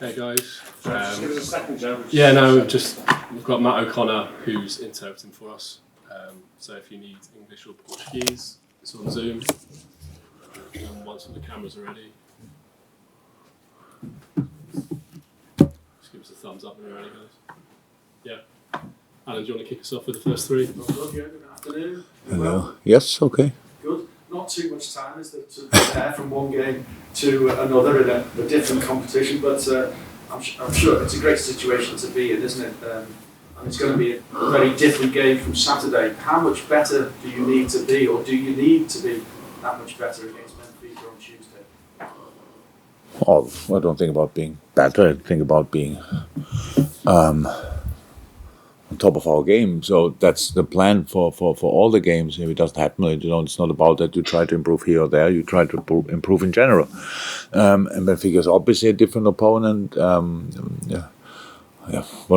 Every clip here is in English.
Okay, guys. Just give us a second, Joe. We've got Matt O'Connor who's interpreting for us. So if you need English or Portuguese, it's on Zoom. And once all the cameras are ready, just give us a thumbs up when you're ready, guys. Yeah. Alan, do you want to kick us off with the first three? Good afternoon. Hello. Yes, okay. Good. Not too much time is there to prepare from one game to another in a different competition, but I'm sure it's a great situation to be in, isn't it? And it's going to be a very different game from Saturday. How much better do you need to be, or do you need to be that much better against Benfica on Tuesday? Oh, I don't think about being better. I think about being on top of our game. So that's the plan for all the games. If it doesn't happen, it's not about that you try to improve here or there. You try to improve in general. And Benfica is obviously a different opponent. One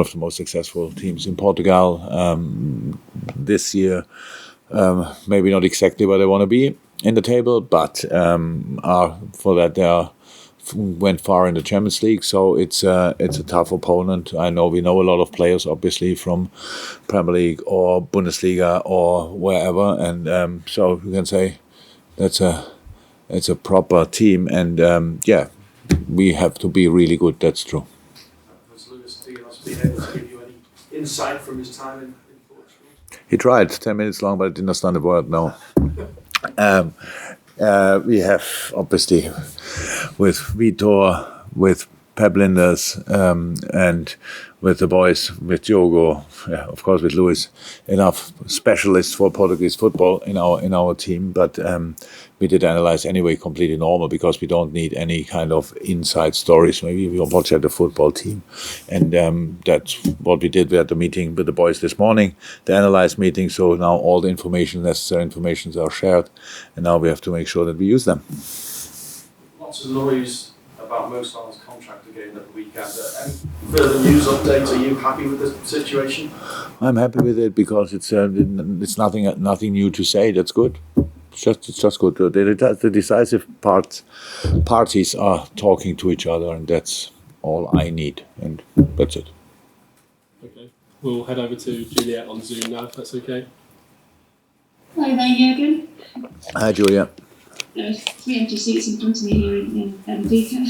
of the most successful teams in Portugal this year. Maybe not exactly where they want to be in the table, but for that they went far in the Champions League. So it's a tough opponent. We know a lot of players, obviously, from Premier League or Bundesliga or wherever, and so you can say it's a proper team, and we have to be really good. That's true. Diaz been able to give you any insight from his time in Portugal? He tried 10 minutes long, but I didn't understand a word. No. We have obviously with Vitor, with Pep Linders, and with the boys, with Diogo, of course with Luis, enough specialists for Portuguese football in our team. But we did analyze anyway completely normal, because we don't need any kind of inside stories. Maybe we watch at the football team, and that's what we did. We had the meeting with the boys this morning, the analyze meeting. So now all the necessary informations are shared, and now we have to make sure that we use them. Lots of noise about Mo Salah's contract again at the weekend. Any further news updates? Are you happy with the situation? I'm happy with it because it's nothing new to say. That's good. It's just good. The decisive parties are talking to each other, and that's all I need, and that's it. Okay, we'll head over to Juliet on Zoom now, if that's okay. Hi there, Jurgen. Hi, Julia. There's 3 empty seats in front of me here in Benfica.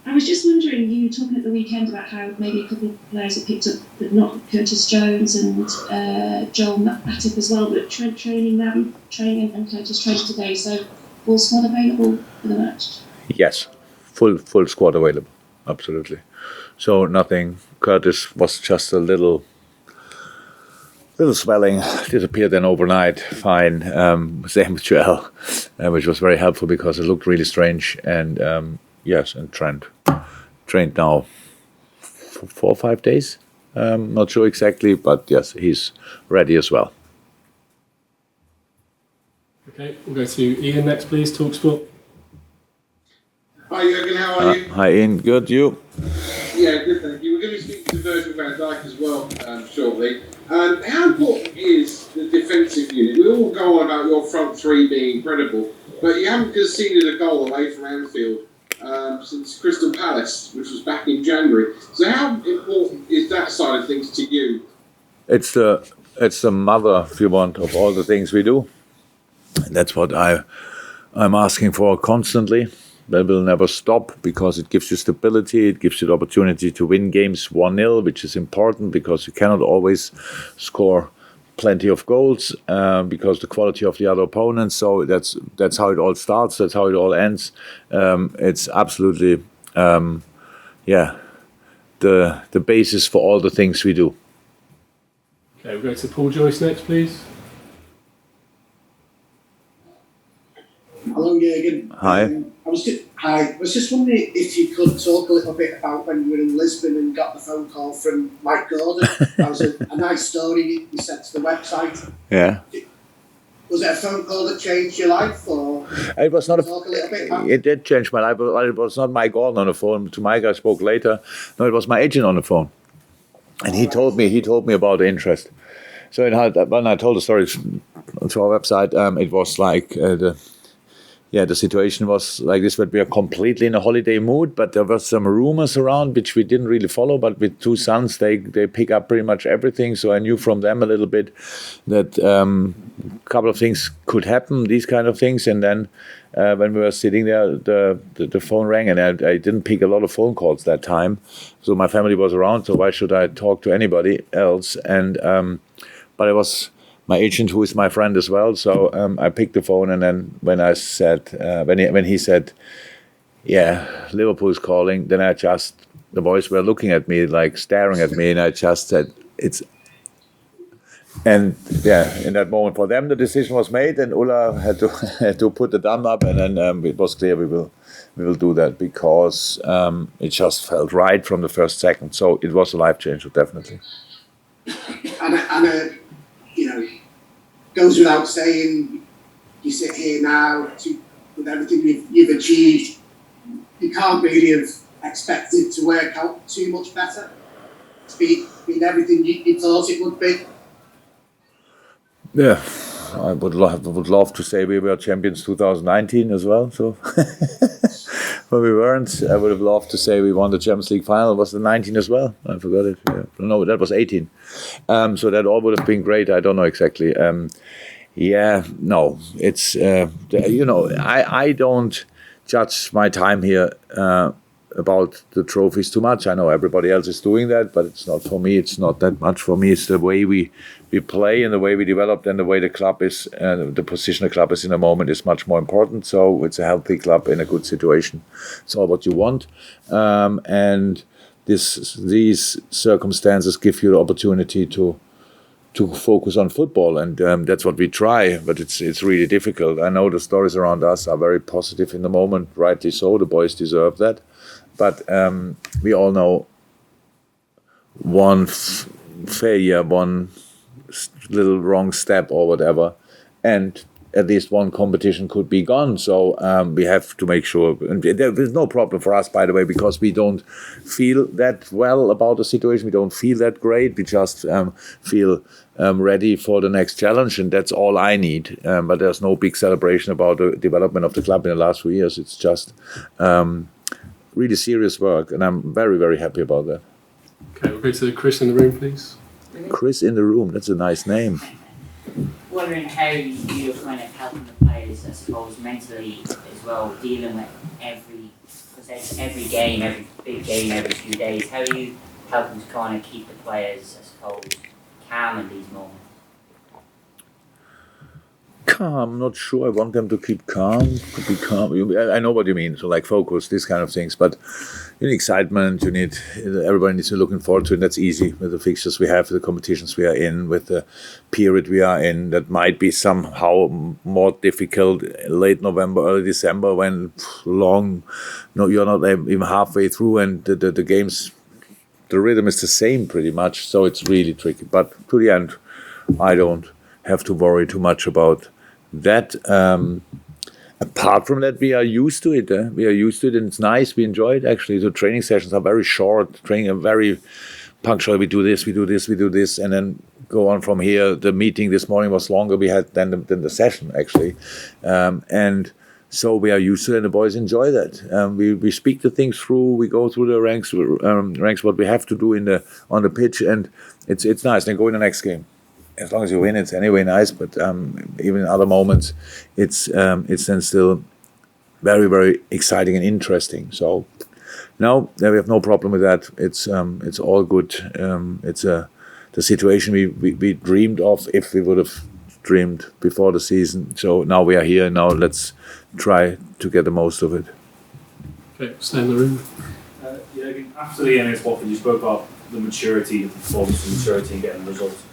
I was just wondering, you were talking at the weekend about how maybe a couple of players have picked up, but not Curtis Jones and Joel Matip as well, but training and Curtis trained today, so full squad available for the match? Yes, full squad available, absolutely. So nothing, Curtis was just a little swelling, disappeared then overnight, fine. Same with Joel, which was very helpful because it looked really strange. And and Trent trained now 4 or 5 days. Not sure exactly, but yes, he's ready as well. Okay, we'll go to Ian next, please. TalkSport. Hi Jurgen, how are you? Hi Ian, good, you? Yeah, good, thank you. We're going to be speaking to Virgil van Dijk as well shortly. How important is the defensive unit? We all go on about your front three being incredible, but you haven't conceded a goal away from Anfield since Crystal Palace, which was back in January. So how important is that side of things to you? It's the mother, if you want, of all the things we do. And that's what I'm asking for constantly. That will never stop, because it gives you stability, it gives you the opportunity to win games 1-0, which is important because you cannot always score plenty of goals because the quality of the other opponents. So that's how it all starts, that's how it all ends. It's absolutely the basis for all the things we do. Okay, we'll go to Paul Joyce next, please. Hello, Jurgen. Hi. I was just wondering if you could talk a little bit about when you were in Lisbon and got the phone call from Mike Gordon. That was a nice story you sent to the website. Yeah. Was it a phone call that changed your life, or it was not talk a little bit about it did change my life, but it was not Mike Gordon on the phone. To Mike I spoke later. No, it was my agent on the phone. And he told me about the interest. So when I told the story to our website, it was like the situation was like this, but we are completely in a holiday mood. But there were some rumors around which we didn't really follow. But with two sons, they pick up pretty much everything. So I knew from them a little bit that a couple of things could happen, these kind of things. And then when we were sitting there, the phone rang, and I didn't pick a lot of phone calls that time. So my family was around, so why should I talk to anybody else? And but it was my agent, who is my friend as well. So I picked the phone, and then when I said, when he said, "Yeah, Liverpool's calling," then the boys were looking at me, like staring at me, and I just said, "It's." And in that moment, for them, the decision was made, and Ulla had to put the thumb up, and then it was clear we will do that, because it just felt right from the first second. So it was a life changer, definitely. And goes without saying, you sit here now with everything you've achieved, you can't really have expected to work out too much better. It's been everything you thought it would be. Yeah, I would love to say we were champions 2019 as well. So, but we weren't. I would have loved to say we won the Champions League final. It was the 19 as well. I forgot it. Yeah. No, that was 18. So that all would have been great. I don't know exactly. No, it's I don't judge my time here about the trophies too much. I know everybody else is doing that, but it's not for me. It's not that much for me. It's the way we play and the way we developed, and the way the club is, the position the club is in a moment is much more important. So it's a healthy club in a good situation. It's all what you want. And these circumstances give you the opportunity to focus on football, and that's what we try. But it's really difficult. I know the stories around us are very positive in the moment, rightly so. The boys deserve that. But we all know one failure, one little wrong step or whatever, and at least one competition could be gone. So we have to make sure. And there's no problem for us, by the way, because we don't feel that well about the situation. We don't feel that great. We just feel ready for the next challenge, and that's all I need. But there's no big celebration about the development of the club in the last few years. It's just really serious work, and I'm very, very happy about that. Okay, we'll go to Chris in the room, please. Chris in the room, that's a nice name. Wondering how you're kind of helping the players, I suppose, mentally as well, dealing with every game, every big game, every few days. How are you helping to kind of keep the players, I suppose, calm in these moments? Calm, I'm not sure I want them to keep calm. Could be calm. I know what you mean. So like focus, these kind of things. But you need excitement. Everybody needs to be looking forward to it. And that's easy with the fixtures we have, with the competitions we are in, with the period we are in. That might be somehow more difficult late November, early December, when you're not even halfway through, and the games, the rhythm is the same pretty much. So it's really tricky. But to the end, I don't have to worry too much about that. Apart from that, we are used to it. We are used to it, and it's nice. We enjoy it, actually. The training sessions are very short. Training are very punctual. We do this, we do this, we do this, and then go on from here. The meeting this morning was longer we had than the session, actually. And so we are used to it, and the boys enjoy that. We speak the things through. We go through the ranks what we have to do on the pitch, and it's nice. Then go in the next game. As long as you win, it's anyway nice. But even in other moments, it's then still very, very exciting and interesting. So no, we have no problem with that. It's all good. It's the situation we dreamed of if we would have dreamed before the season. So now we are here. Now let's try to get the most of it. Okay, stay in the room. Jurgen, after the game against Watford, you spoke about the maturity, the performance, the maturity, and getting the results.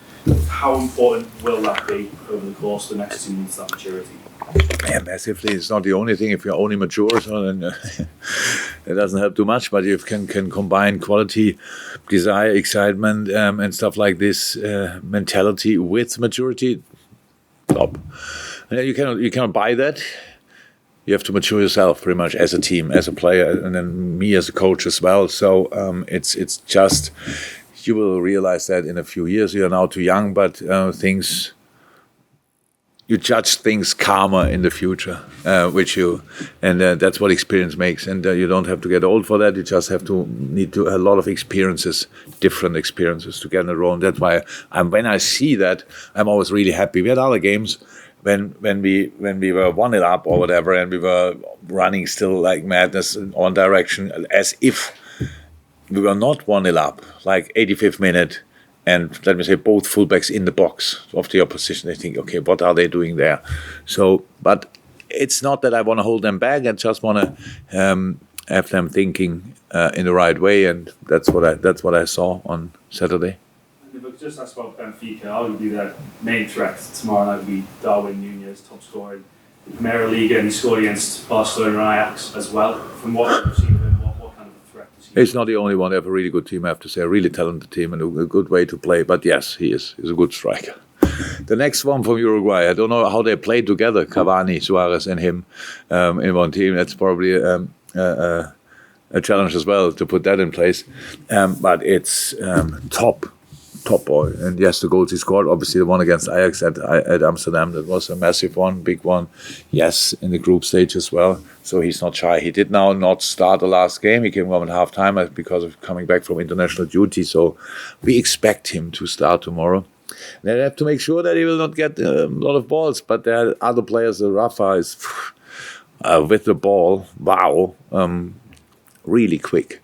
How important will that be over the course of the next 2 months, that maturity? Yeah, massively. It's not the only thing. If you're only mature, so then it doesn't help too much. But you can combine quality, desire, excitement, and stuff like this, mentality with maturity. Top. And you cannot buy that. You have to mature yourself pretty much as a team, as a player, and then me as a coach as well. So it's just. You will realize that in a few years. You are now too young, but things you judge things calmer in the future, that's what experience makes. And you don't have to get old for that. You just have to need a lot of experiences, different experiences to get in a row. And that's why when I see that, I'm always really happy. We had other games when we were 1-0 up or whatever, and we were running still like madness in one direction, as if we were not 1-0 up, like 85th minute. And let me say, both fullbacks in the box of the opposition. They think, okay, what are they doing there? So, but it's not that I want to hold them back. I just want to have them thinking in the right way, and that's what I saw on Saturday. And if I could just ask about Benfica, arguably their main threat tomorrow night would be Darwin Nunez, top scorer in the Premier League, and he scored against Barcelona and Ajax as well. From what you've seen of him, what kind of a threat is he? He's not the only one. They have a really good team, I have to say, a really talented team and a good way to play. But yes, he's a good striker. The next one from Uruguay, I don't know how they play together, Cavani, Suarez and him in one team. That's probably a challenge as well to put that in place. But it's top boy. And yes, the goals he scored, obviously the one against Ajax at Amsterdam, that was a massive one, big one. Yes, in the group stage as well. So he's not shy. He did now not start the last game. He came on at half-time because of coming back from international duty. So we expect him to start tomorrow. They have to make sure that he will not get a lot of balls. But there are other players. Rafa is with the ball, wow, really quick.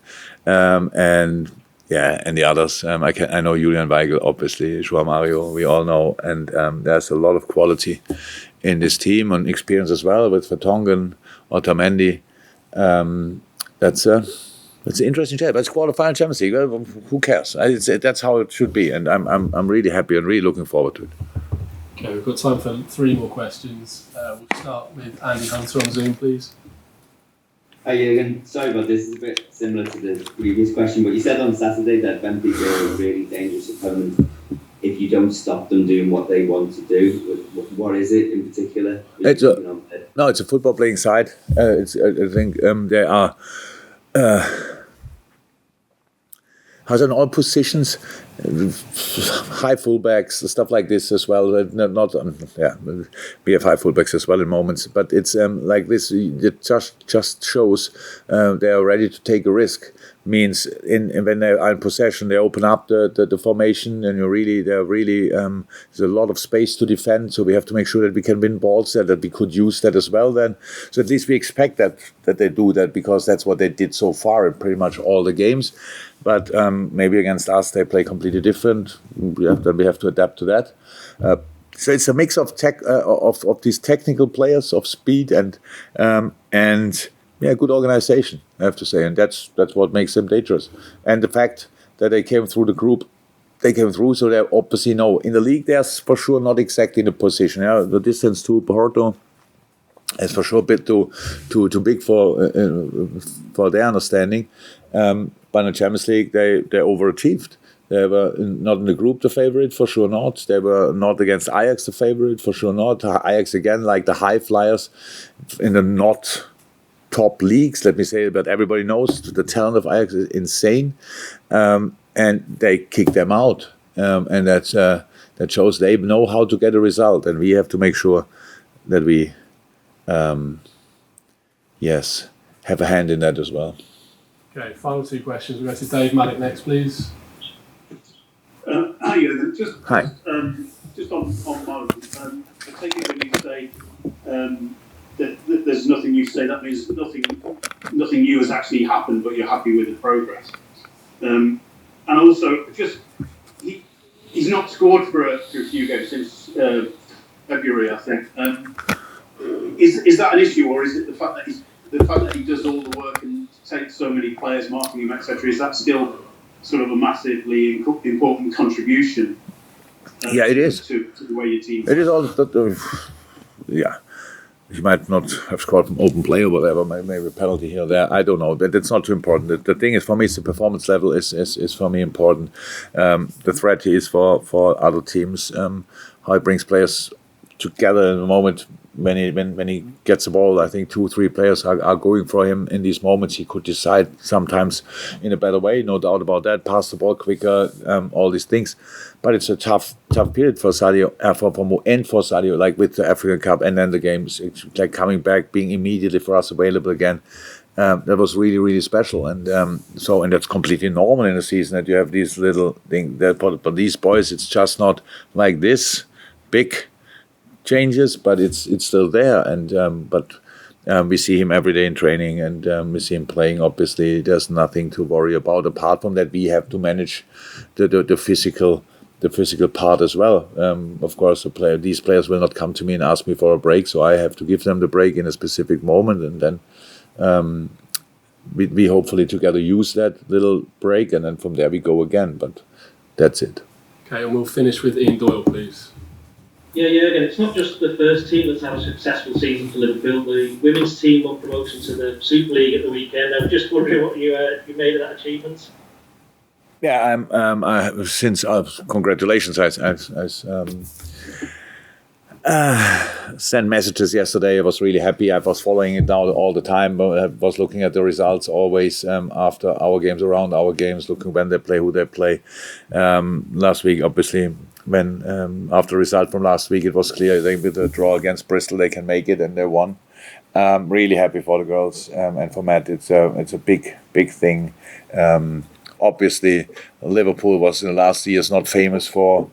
And the others. I know Julian Weigl, obviously, João Mario, we all know. And there's a lot of quality in this team and experience as well with Vertonghen, Otamendi. That's an interesting chat. That's quarterfinal Champions League. Well, who cares? That's how it should be. And I'm really happy and really looking forward to it. Okay, we've got time for 3 more questions. We'll start with Andy Hunter on Zoom, please. Hi Jurgen, sorry about this, it's a bit similar to the previous question, but you said on Saturday that Benfica are a really dangerous opponent if you don't stop them doing what they want to do. What is it in particular? It's a football playing side. I think they are has in all positions, high fullbacks, stuff like this as well. We have high fullbacks as well in moments, but it's like this. It just shows they are ready to take a risk. Means when they are in possession, they open up the formation, and there's a lot of space to defend. So we have to make sure that we can win balls there, that we could use that as well. Then, so at least we expect that they do that, because that's what they did so far in pretty much all the games. But maybe against us they play completely different. Then we have to adapt to that. So it's a mix of of these technical players, of speed and good organization, I have to say, and that's what makes them dangerous. And the fact that they came through the group, so they obviously know. In the league, they're for sure not exactly in the position. Yeah, the distance to Porto is for sure a bit too big for their understanding. But in the Champions League, they overachieved. They were not in the group the favorite, for sure not. They were not against Ajax the favorite, for sure not. Ajax again, like the high flyers in the not top leagues, let me say, but everybody knows the talent of Ajax is insane, and they kick them out, and that shows they know how to get a result, and we have to make sure that we, have a hand in that as well. Okay, final 2 questions. We'll go to Dave Malik next, please. Hi, Jurgen. Hi. Just on Mo, I take it when you say that there's nothing you say, that means nothing new has actually happened, but you're happy with the progress. And also, he's not scored for a few games since February, I think. Is that an issue, or is it the fact that he does all the work and takes so many players, marking him, etc.? Is that still sort of a massively important contribution? It is to the way your team. It is all He might not have scored from open play or whatever, maybe a penalty here or there. I don't know, but it's not too important. The thing is, for me, the performance level is for me important. The threat is for other teams, how it brings players together in the moment when he gets the ball. I think 2-3 players are going for him in these moments. He could decide sometimes in a better way, no doubt about that. Pass the ball quicker, all these things. But it's a tough period for Sadio, for Sadio, like with the African Cup and then the games. It's like coming back, being immediately for us available again. That was really, really special, and that's completely normal in a season that you have these little things. But these boys, it's just not like this big changes, but it's still there. And we see him every day in training, and we see him playing. Obviously, there's nothing to worry about apart from that. We have to manage the physical part as well. Of course, these players will not come to me and ask me for a break, so I have to give them the break in a specific moment, and then. We hopefully together use that little break, and then from there we go again. But that's it. Okay, and we'll finish with Ian Doyle, please. Yeah, Jurgen, it's not just the first team that's had a successful season for Liverpool. The women's team won promotion to the Super League at the weekend. I'm just wondering what you made of that achievement. Yeah, congratulations. I sent messages yesterday. I was really happy. I was following it now all the time. I was looking at the results always after our games, around our games, looking when they play, who they play. Last week, obviously, when after the result from last week, it was clear they with a draw against Bristol they can make it, and they won. Really happy for the girls and for Matt. It's a big thing. Obviously, Liverpool was in the last years not famous for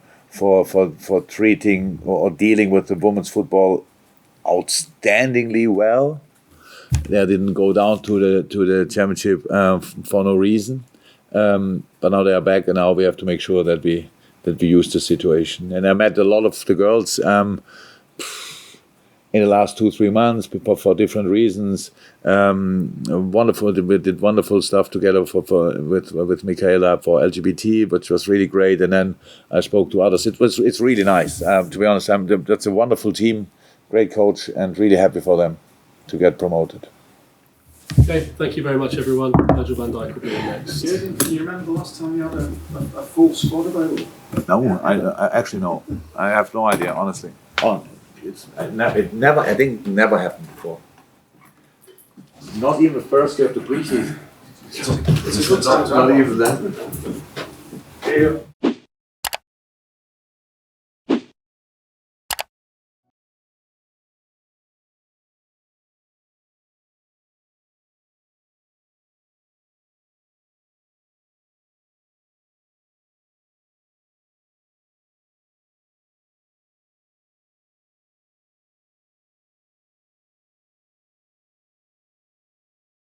treating or dealing with the women's football outstandingly well. They didn't go down to the championship for no reason. But now they are back, and now we have to make sure that we use the situation. And I met a lot of the girls in the last 2-3 months for different reasons. We did wonderful stuff together with Michaela for LGBT, which was really great. And then I spoke to others. It's really nice. To be honest, that's a wonderful team, great coach, and really happy for them to get promoted. Okay, thank you very much, everyone. Nigel van Dijk will be in next. Jurgen, can you remember the last time you had a full squad available? No, I actually no. I have no idea, honestly. It never happened before. Not even the first year of the preseason. It's a good time. Not even that. Here you go.